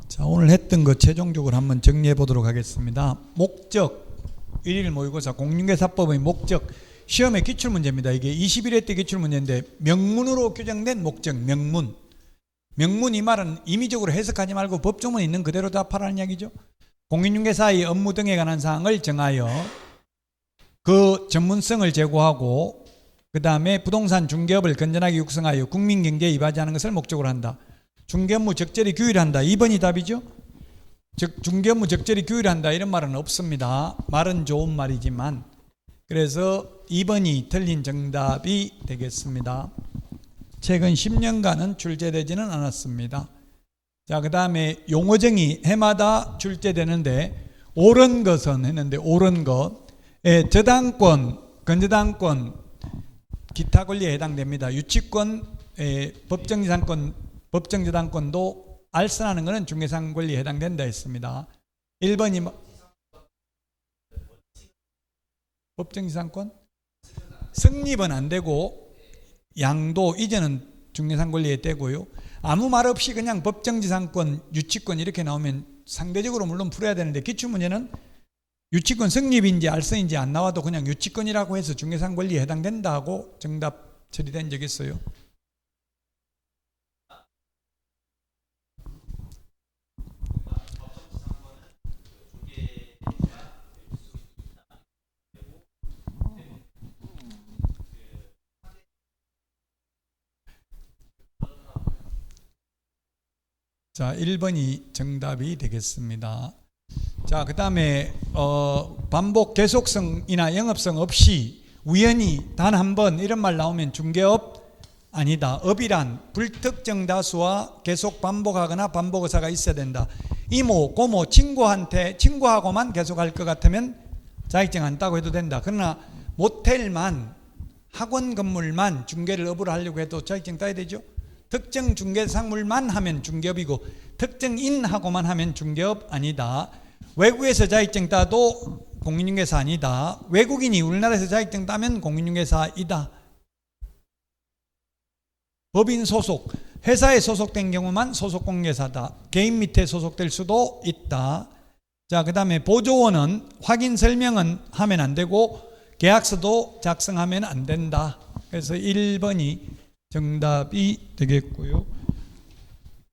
자, 오늘 했던 거 최종적으로 한번 정리해 보도록 하겠습니다. 목적, 일일 모의고사 공인중개사법의 목적, 시험의 기출문제입니다. 이게 21회 때 기출문제인데 명문으로 규정된 목적, 명문. 명문 이 말은 임의적으로 해석하지 말고 법조문에 있는 그대로 답하라는 이야기죠. 공인중개사의 업무 등에 관한 사항을 정하여 그 전문성을 제고하고 그 다음에 부동산 중개업을 건전하게 육성하여 국민경제에 이바지하는 것을 목적으로 한다. 중개업무 적절히 규율한다. 2번이 답이죠. 즉 중개업무 적절히 규율한다 이런 말은 없습니다. 말은 좋은 말이지만, 그래서 2번이 틀린 정답이 되겠습니다. 최근 10년간은 출제되지는 않았습니다. 자, 그 다음에 용어정의 해마다 출제되는데 옳은 것은 했는데 옳은 것, 저당권, 건저당권, 기타 권리에 해당됩니다. 유치권, 법정지상권, 법정저당권도 알선하는 것은 중개상 권리에 해당된다 했습니다. 1번이 법정지상권? 성립은 안 되고 양도 이전은 중개상 권리에 되고요. 아무 말 없이 그냥 법정지상권, 유치권 이렇게 나오면 상대적으로 물론 풀어야 되는데 기출문제는 유치권 성립인지 알선인지 안 나와도 그냥 유치권이라고 해서 중개상 권리에 해당된다 하고 정답 처리된 적이 있어요. 자, 1번이 정답이 되겠습니다. 자, 그 다음에 반복 계속성이나 영업성 없이 우연히 단 한 번 이런 말 나오면 중개업 아니다. 업이란 불특정 다수와 계속 반복하거나 반복 의사가 있어야 된다. 이모, 고모, 친구한테 친구하고만 계속할 것 같으면 자격증 안 따고 해도 된다. 그러나 모텔만, 학원 건물만 중개를 업으로 하려고 해도 자격증 따야 되죠. 특정 중개상물만 하면 중개업이고 특정인하고만 하면 중개업 아니다. 외국에서 자격증 따도 공인중개사 아니다. 외국인이 우리나라에서 자격증 따면 공인중개사이다. 법인 소속, 회사에 소속된 경우만 소속공개사다. 개인 밑에 소속될 수도 있다. 자, 그 다음에 보조원은 확인 설명은 하면 안 되고 계약서도 작성하면 안 된다. 그래서 1번이 정답이 되겠고요.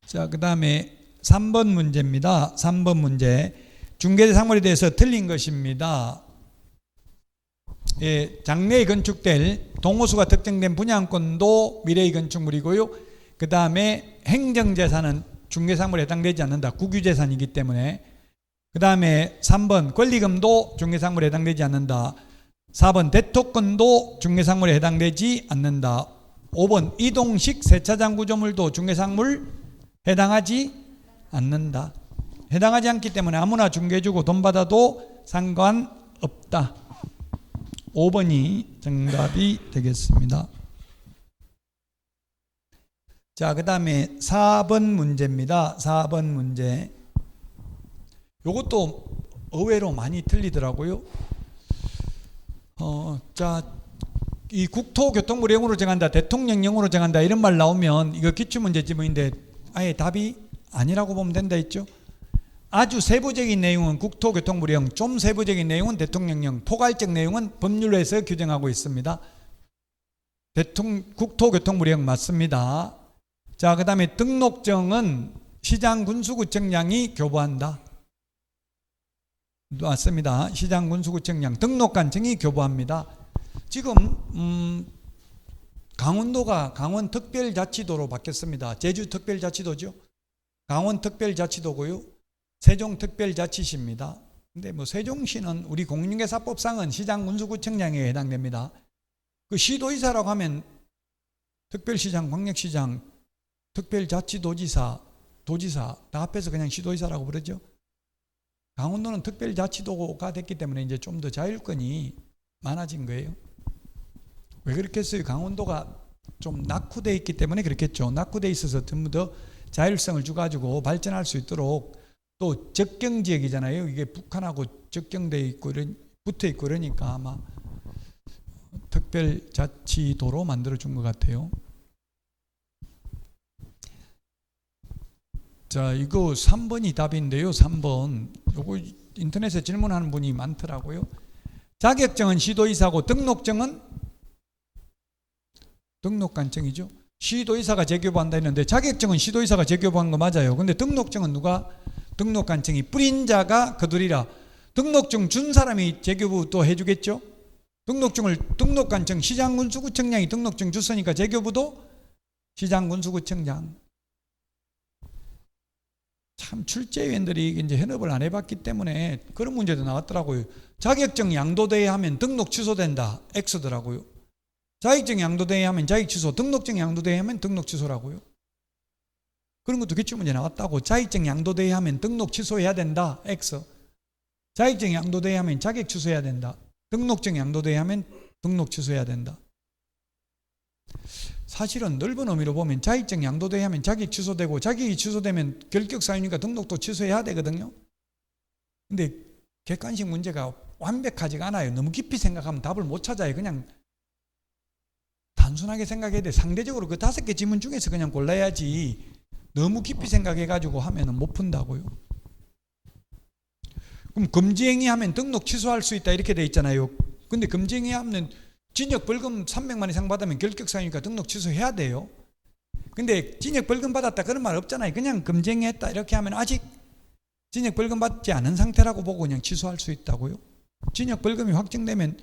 자, 그 다음에 3번 문제입니다. 3번 문제. 중개상물에 대해서 틀린 것입니다. 장래에 건축될 동호수가 특정된 분양권도 미래의 건축물이고요. 그 다음에 행정재산은 중개상물에 해당되지 않는다. 국유재산이기 때문에. 그 다음에 3번 권리금도 중개상물에 해당되지 않는다. 4번 대토권도 중개상물에 해당되지 않는다. 5번 이동식 세차장 구조물도 중개상물 해당하지 않는다. 해당하지 않기 때문에 아무나 중개주고 돈 받아도 상관없다. 5번이 정답이 되겠습니다. 자, 그 다음에 4번 문제입니다. 4번 문제. 요것도 의외로 많이 틀리더라고요. 자, 이 국토교통부령으로 정한다, 대통령령으로 정한다 이런 말 나오면 이거 기출문제 지문인데 아예 답이 아니라고 보면 된다 했죠. 아주 세부적인 내용은 국토교통부령, 좀 세부적인 내용은 대통령령, 포괄적 내용은 법률에서 규정하고 있습니다. 국토교통부령 맞습니다. 자, 그 다음에 등록정은 시장군수구청장이 교부한다. 맞습니다. 시장군수구청장 등록관청이 교부합니다. 지금 강원도가 강원특별자치도로 바뀌었습니다. 제주특별자치도죠. 강원특별자치도고요. 세종특별자치시입니다. 근데 뭐 세종시는 우리 공인중개사법상은 시장군수구청장에 해당됩니다. 그 시도지사라고 하면 특별시장, 광역시장, 특별자치도지사, 도지사 다 합해서 그냥 시도지사라고 부르죠. 강원도는 특별자치도가 됐기 때문에 이제 좀 더 자율권이 많아진 거예요. 왜 그렇게 했어요? 강원도가 좀 낙후되어 있기 때문에 그렇겠죠. 낙후되어 있어서 전부 더 자율성을 주가지고 발전할 수 있도록, 또 접경지역이잖아요. 이게 북한하고 접경되어 있고 붙어 있고 그러니까 아마 특별자치도로 만들어준 것 같아요. 자, 이거 3번이 답인데요. 3번. 요거 인터넷에 질문하는 분이 많더라고요. 자격증은 시도의사고 등록증은 등록관청이죠. 시도의사가 재교부한다 했는데 자격증은 시도의사가 재교부한 거 맞아요. 근데 등록증은 누가? 등록관청이 뿌린 자가 그들이라. 등록증 준 사람이 재교부 또 해주겠죠. 등록증을 등록관청 시장군수구청장이 등록증 줬으니까 재교부도 시장군수구청장. 참 출제위원들이 이제 현업을 안 해봤기 때문에 그런 문제도 나왔더라고요. 자격증 양도돼야 하면 등록 취소된다. X더라고요. 자격증 양도돼야 하면 자격 취소, 등록증 양도돼야 하면 등록 취소라고요. 그런 것도 기출문제 나왔다고. 자격증 양도돼야 하면 등록 취소해야 된다. X. 자격증 양도돼야 하면 자격 취소해야 된다. 등록증 양도돼야 하면 등록 취소해야 된다. 사실은 넓은 의미로 보면 자격증 양도돼야 하면 자격 취소되고 자격이 취소되면 결격 사유니까 등록도 취소해야 되거든요. 근데 객관식 문제가 완벽하지가 않아요. 너무 깊이 생각하면 답을 못 찾아요. 그냥 단순하게 생각해야 돼. 상대적으로 그 5개 지문 중에서 그냥 골라야지 너무 깊이 생각해가지고 하면은 못 푼다고요. 그럼 금지행위 하면 등록 취소할 수 있다 이렇게 돼 있잖아요. 근데 금지행위 하면 징역 벌금 300만 이상 받으면 결격 사유니까 등록 취소해야 돼요. 근데 징역 벌금 받았다 그런 말 없잖아요. 그냥 금지행위 했다 이렇게 하면 아직 징역 벌금 받지 않은 상태라고 보고 그냥 취소할 수 있다고요. 징역 벌금이 확정되면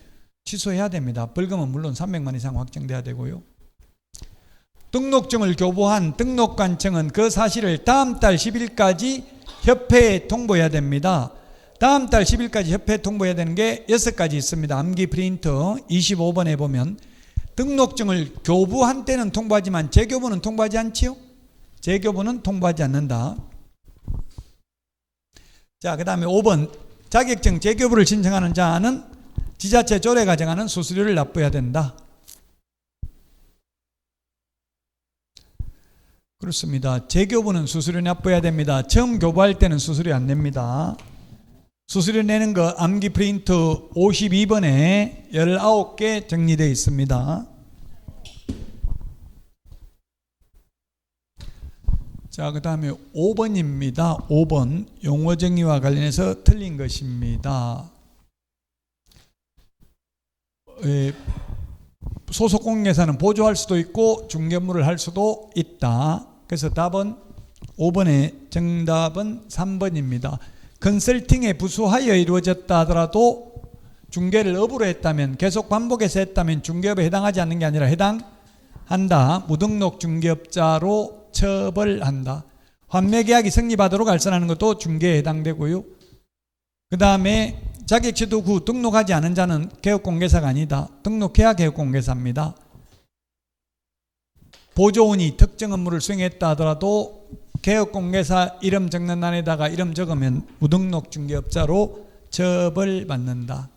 취소해야 됩니다. 벌금은 물론 300만 이상 확정돼야 되고요. 등록증을 교부한 등록관청은 그 사실을 다음 달 10일까지 협회에 통보해야 됩니다. 다음 달 10일까지 협회에 통보해야 되는 게 6가지 있습니다. 암기 프린터 25번에 보면 등록증을 교부한 때는 통보하지만 재교부는 통보하지 않지요? 재교부는 통보하지 않는다. 자, 그 다음에 5번 자격증 재교부를 신청하는 자는 지자체 조례가 정하는 수수료를 납부해야 된다. 그렇습니다. 재교부는 수수료 납부해야 됩니다. 처음 교부할 때는 수수료 안 냅니다. 수수료 내는 거 암기 프린트 52번에 19개 정리되어 있습니다. 자, 그 다음에 5번입니다. 5번 용어 정의와 관련해서 틀린 것입니다. 소속 공개사는 보조할 수도 있고 중개업무를 할 수도 있다. 그래서 답은 5번의 정답은 3번입니다. 컨설팅에 부수하여 이루어졌다 하더라도 중개를 업으로 했다면 계속 반복해서 했다면 중개업에 해당하지 않는 게 아니라 해당한다. 무등록 중개업자로 처벌한다. 환매계약이 성립하도록 알선하는 것도 중개에 해당되고요. 그 다음에 자격 취득 후 등록하지 않은 자는 개업공개사가 아니다. 등록해야 개업공개사입니다. 보조원이 특정 업무를 수행했다 하더라도 개업공개사 이름 적는 란에다가 이름 적으면 무등록 중개업자로 처벌받는다.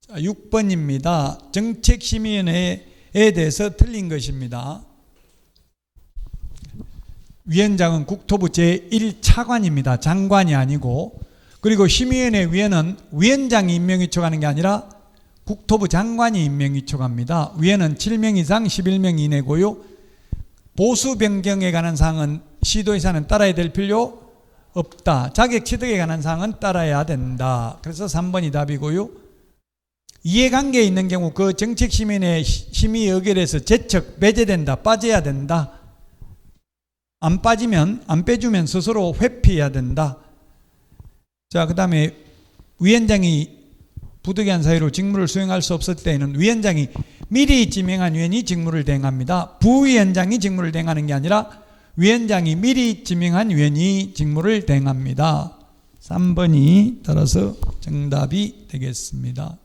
자, 6번입니다. 정책심의위원회에 대해서 틀린 것입니다. 위원장은 국토부 제1차관입니다. 장관이 아니고. 그리고 심의위원회 위원은 위원장이 임명위촉하는 게 아니라 국토부 장관이 임명위촉합니다. 위원은 7명 이상 11명 이내고요. 보수 변경에 관한 사항은 시도의사는 따라야 될 필요 없다. 자격 취득에 관한 사항은 따라야 된다. 그래서 3번이 답이고요. 이해관계에 있는 경우 그 정책심의위원회 심의 의결에서 제척, 배제된다. 빠져야 된다. 안 빠지면, 안 빼주면 스스로 회피해야 된다. 자, 그 다음에 위원장이 부득이한 사유로 직무를 수행할 수 없을 때에는 위원장이 미리 지명한 위원이 직무를 대행합니다. 부위원장이 직무를 대행하는 게 아니라 위원장이 미리 지명한 위원이 직무를 대행합니다. 3번이 따라서 정답이 되겠습니다.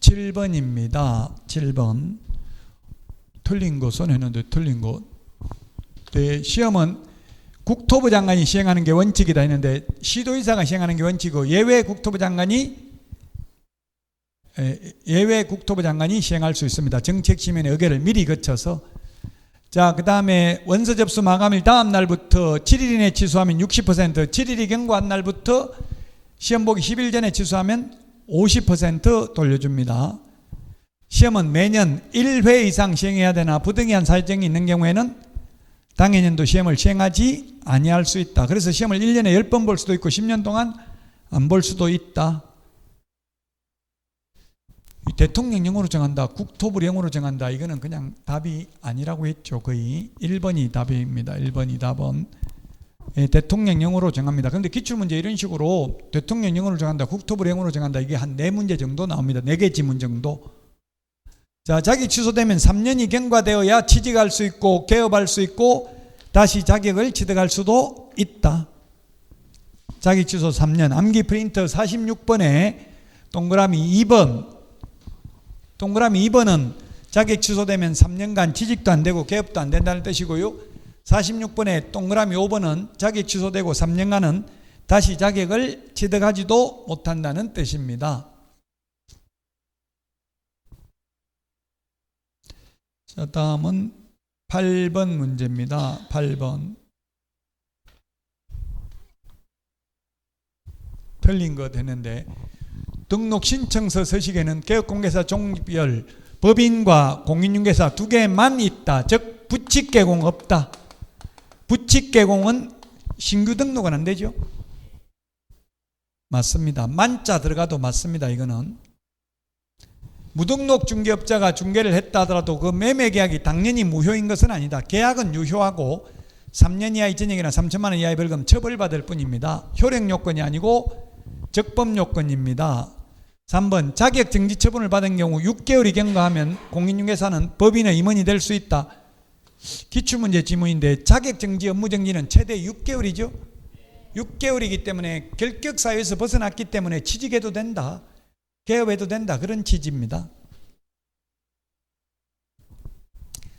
7번입니다. 7번. 틀린 거 손해는데 틀린 거. 네, 시험은 국토부 장관이 시행하는 게 원칙이다 했는데 시도의사가 시행하는 게 원칙이고 예외 국토부 장관이 시행할 수 있습니다. 정책심의위원회 의결을 미리 거쳐서. 자, 그 다음에 원서 접수 마감일 다음 날부터 7일 이내 취소하면 60%, 7일이 경과한 날부터 시험 보기 10일 전에 취소하면 50% 돌려줍니다. 시험은 매년 1회 이상 시행해야 되나 부득이한 사정이 있는 경우에는 당해년도 시험을 시행하지 아니할 수 있다. 그래서 시험을 1년에 10번 볼 수도 있고 10년 동안 안 볼 수도 있다. 대통령령으로 정한다, 국토부령으로 정한다, 이거는 그냥 답이 아니라고 했죠. 거의 1번이 답입니다. 1번이 답은. 대통령령으로 정합니다. 그런데 기출문제 이런 식으로 대통령령으로 정한다, 국토부령으로 정한다, 이게 한 4문제 정도 나옵니다. 4개 지문 정도. 자, 자격 취소되면 3년이 경과되어야 취직할 수 있고 개업할 수 있고 다시 자격을 취득할 수도 있다. 자격 취소 3년. 암기 프린터 46번에 동그라미 2번. 동그라미 2번은 자격 취소되면 3년간 취직도 안 되고 개업도 안 된다는 뜻이고요. 46번에 동그라미 5번은 자격 취소되고 3년간은 다시 자격을 취득하지도 못한다는 뜻입니다. 자, 다음은 8번 문제입니다. 8번. 틀린 거 되는데, 등록 신청서 서식에는 개업공개사 종별 법인과 공인중개사 2개만 있다. 즉 부칙개공 없다. 부칙개공은 신규 등록은 안 되죠. 맞습니다. 만자 들어가도 맞습니다. 이거는 무등록 중개업자가 중개를 했다 하더라도 그 매매계약이 당연히 무효인 것은 아니다. 계약은 유효하고 3년 이하의 징역이나 3천만 원 이하의 벌금 처벌받을 뿐입니다. 효력요건이 아니고 적법요건입니다. 3번 자격정지 처분을 받은 경우 6개월이 경과하면 공인중개사는 법인의 임원이 될 수 있다. 기출문제 지문인데 자격정지 업무정지는 최대 6개월이죠. 6개월이기 때문에 결격사유에서 벗어났기 때문에 취직해도 된다, 개업해도 된다, 그런 취지입니다.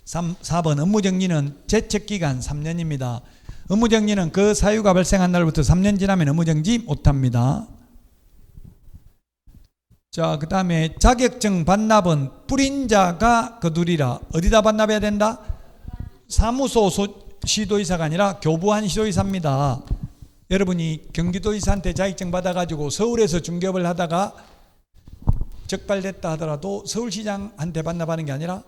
4번 업무정지는 제척기간 3년입니다. 업무정지는 그 사유가 발생한 날부터 3년 지나면 업무정지 못합니다. 자, 그 다음에 자격증 반납은 뿌린 자가 거두리라. 어디다 반납해야 된다? 사무소 시도의사가 아니라 교부한 시도의사입니다. 여러분이 경기도의사한테 자격증 받아가지고 서울에서 중개업을 하다가 적발됐다 하더라도 서울시장한테 반납하는 게 아니라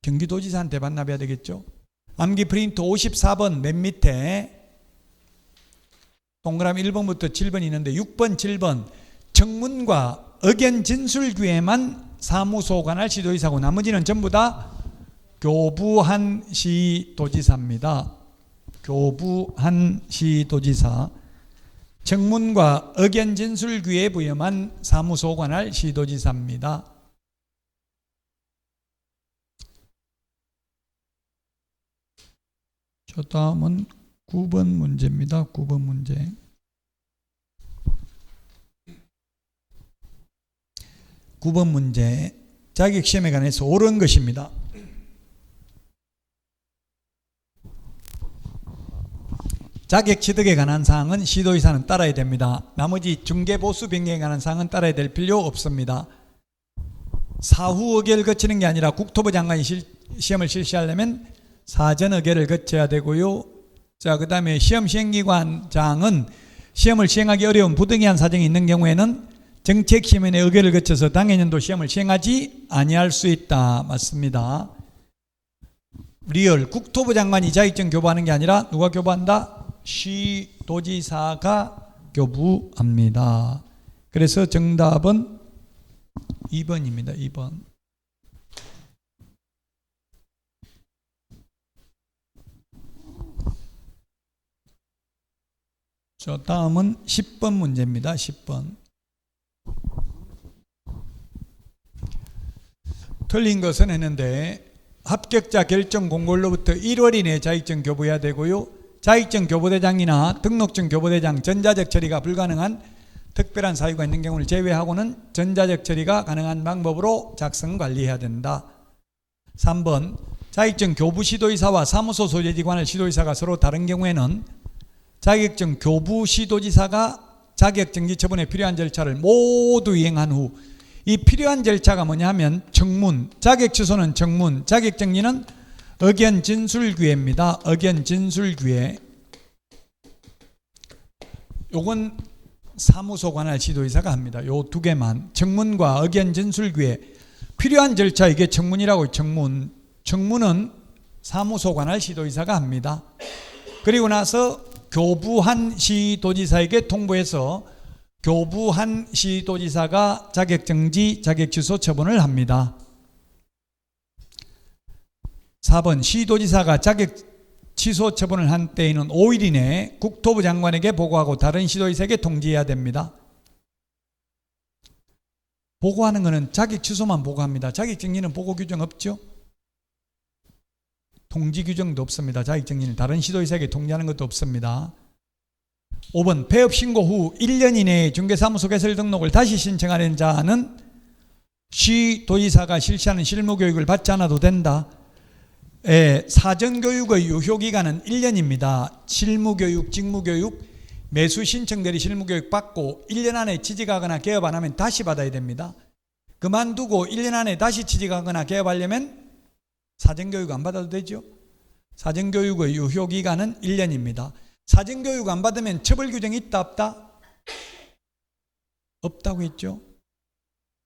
경기도지사한테 반납해야 되겠죠. 암기 프린트 54번 맨 밑에 동그라미 1번부터 7번이 있는데 6번, 7번 청문과 의견 진술 기회만 사무소 관할 시도지사고 나머지는 전부 다 교부한 시도지사입니다. 교부한 시도지사. 청문과 의견 진술 기회 부여만 사무소 관할 시도지사입니다. 저 다음은 9번 문제입니다. 9번 문제. 9번 문제. 자격시험에 관해서 옳은 것입니다. 자격 취득에 관한 사항은 시도의사는 따라야 됩니다. 나머지 중개보수 변경에 관한 사항은 따라야 될 필요 없습니다. 사후 의결을 거치는 게 아니라 국토부 장관이 시험을 실시하려면 사전 의결을 거쳐야 되고요. 자, 그 다음에 시험 시행기관장은 시험을 시행하기 어려운 부득이한 사정이 있는 경우에는 정책시험원의 의결을 거쳐서 당해년도 시험을 시행하지 아니할 수 있다. 맞습니다. 리얼 국토부 장관이 자격증 교부하는 게 아니라 누가 교부한다? 시도지사가 교부합니다. 그래서 정답은 2번입니다. 2번. 자, 다음은 10번 문제입니다. 10번. 틀린 것은 했는데 합격자 결정 공고일로부터 1월 이내에 자격증 교부해야 되고요. 자격증 교부대장이나 등록증 교부대장 전자적 처리가 불가능한 특별한 사유가 있는 경우를 제외하고는 전자적 처리가 가능한 방법으로 작성 관리해야 된다. 3번 자격증 교부 시도지사와 사무소 소재지관을 시도지사가 서로 다른 경우에는 자격증 교부 시도지사가 자격정지 처분에 필요한 절차를 모두 이행한 후 이 필요한 절차가 뭐냐 하면 청문, 자격 취소는 청문, 자격정지는 의견 진술 기회입니다. 의견 진술 기회. 요건 사무소 관할 시도의사가 합니다. 요 두 개만. 청문과 의견 진술 기회. 필요한 절차, 이게 청문이라고. 청문은 사무소 관할 시도지사가 합니다. 그리고 나서 교부한 시도지사에게 통보해서 교부한 시도지사가 자격정지, 자격취소 처분을 합니다. 4번 시도지사가 자격취소 처분을 한 때에는 5일 이내에 국토부 장관에게 보고하고 다른 시도지사에게 통지해야 됩니다. 보고하는 것은 자격취소만 보고합니다. 자격정지는 보고 규정 없죠? 통지 규정도 없습니다. 자격정지는 다른 시도지사에게 통지하는 것도 없습니다. 5번 폐업 신고 후 1년 이내에 중개사무소 개설 등록을 다시 신청하는 자는 시도지사가 실시하는 실무교육을 받지 않아도 된다. 사전교육의 유효기간은 1년입니다. 실무교육, 직무교육, 매수 신청 대리 실무교육 받고 1년 안에 취직하거나 개업 안 하면 다시 받아야 됩니다. 그만두고 1년 안에 다시 취직하거나 개업하려면 사전교육 안 받아도 되죠. 사전교육의 유효기간은 1년입니다. 사전교육 안 받으면 처벌규정이 있다 없다? 없다고 했죠.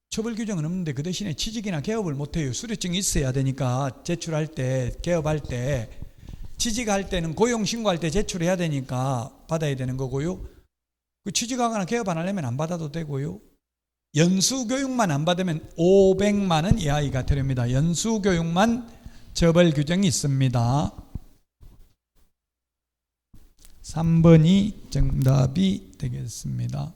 처벌규정은 없는데 그 대신에 취직이나 개업을 못해요. 수료증이 있어야 되니까 제출할 때, 개업할 때, 취직할 때는 고용신고할 때 제출해야 되니까 받아야 되는 거고요. 취직하거나 개업 안 하려면 안 받아도 되고요. 연수교육만 안 받으면 500만 원 이하가 됩니다. 연수교육만 처벌규정이 있습니다. 3번이 정답이 되겠습니다.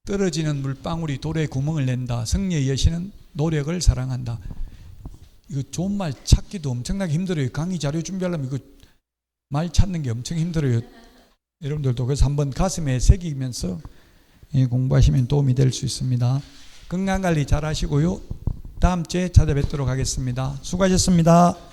떨어지는 물방울이 돌에 구멍을 낸다. 성녀의 여신은 노력을 사랑한다. 이거 좋은 말 찾기도 엄청나게 힘들어요. 강의 자료 준비하려면 이거 말 찾는 게 엄청 힘들어요. 여러분들도 그래서 한번 가슴에 새기면서 공부하시면 도움이 될 수 있습니다. 건강관리 잘 하시고요. 다음 주에 찾아뵙도록 하겠습니다. 수고하셨습니다.